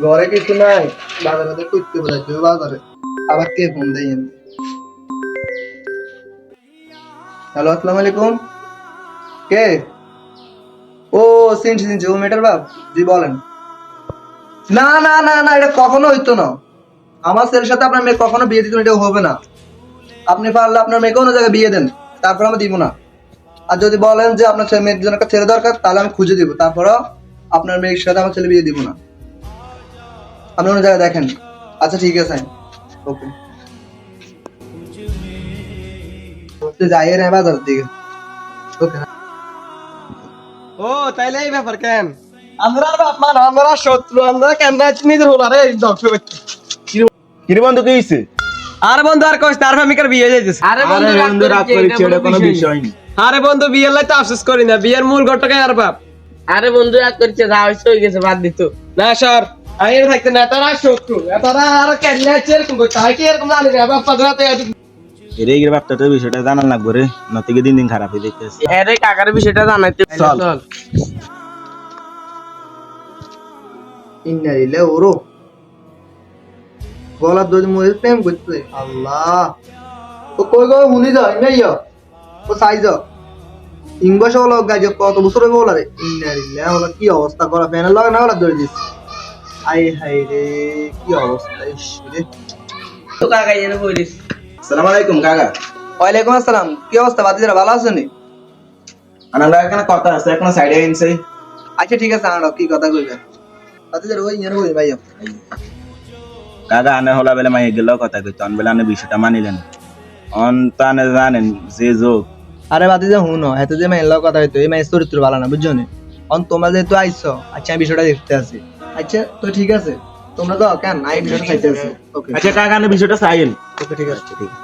ঘরে কিছু নাই, বাজারে করতে বলেছে বাজারে। আবার কে ফোন দেয়? হ্যালো, আসসালামু আলাইকুম। কে? ও, চিনছি চিনছি, ও মেয়েটার বাপ। জি বলেন। না না না না, এটা কখনো হইতো না। আমার ছেলের সাথে আপনার মেয়ে কখনো বিয়ে দিত না, এটা হবে না। আপনি পারলে আপনার মেয়েকে অন্য জায়গায় বিয়ে দেন, তারপর আমি দিব না। আর যদি বলেন যে আপনার মেয়ের জন্য একটা ছেলে দরকার, তাহলে আমি খুঁজে দিব, তারপরও আপনার মেয়ের সাথে আমার ছেলে বিয়ে দিব না। আপনি অন্য জায়গায় দেখেন। আচ্ছা ঠিক আছে, ওকে। যাই রে বাজার দিকে। ওকে। ও তাইলে এই ব্যাপার কেন? আমরা বাপ মা না, আমরা শত্রু, আমরা কেন নিজের হলো আরে ধ্বংস করতে। কিরে বন্ধু কি হইছে? আরে বন্ধু আর কইস তার ফ্যামিলির বিয়ে যাইতেছে। আরে বন্ধু রাগ করেছে, এটা কোনো বিষয় না। আরে বন্ধু বিয়ের লাই তো আফসোস করি না, বিয়ের মূল ঘটকে আর বাপ। আরে বন্ধু রাগ করছে, যা হইছে হয়ে গেছে, বাদ দিত। না স্যার, আইন থাকতে না তারা শত্রু, তারা আর কেন আছে এরকম করতে হয় কি এরকম জানি না বাপ পাজরাতে এরে এই বাপটা তো বিষয়টা জানার লাগবে রে, নতিকে দিন দিন খারাপ হয়ে যাইতেছে। আরে কাকার বিষয়টা জানাইতে চল। চল। ইন্নালিল্লাহ, ওরো গলার দড়ি মরে প্রেম করতে। আল্লাহ, ও কই গো হুনি যা ইনাই যা, ও সাই যা ইংবাস হলো গাজ কত বছর হইব ওলা রে। ইন্নালিল্লাহ, ওলা কি অবস্থা, করা ফ্যানের লাগা না ওলা দড়ি দিস। আই হাই রে, কি অবস্থা, ইস রে। তো কাকা এনে বলিস। আসসালামু আলাইকুম কাকা। ওয়ালাইকুম আসসালাম। কি অবস্থা বাতিজারা, ভালো আছেন? আনালা এখানে কথা আছে, এখন সাইডে আইনছে। আচ্ছা ঠিক আছে, আনো কি কথা কইবে বাতিজারা, ওই ইয়ার ওই ভাইয়া। কাকা আনে হলা বেলে মাই গেল কথা কইতো, আন বেলে আনে বিষয়টা মানিলেন। অন তানে জানেন যে যোগ। আরে বাতিজা হুন, এত যে মাইল কথা হইতো, এই মাইল চরিত্র ভালো না, বুঝছো নি? অন তোমরা যেহেতু আইছো, আচ্ছা আমি বিষয়টা দেখতে আছি। আচ্ছা তো ঠিক আছে, তোমরা তো কেন আই বিষয়টা চাইতে আছি। ওকে আচ্ছা কাকা আনে বিষয়টা চাইন। ওকে ঠিক আছে। ঠিক আছে।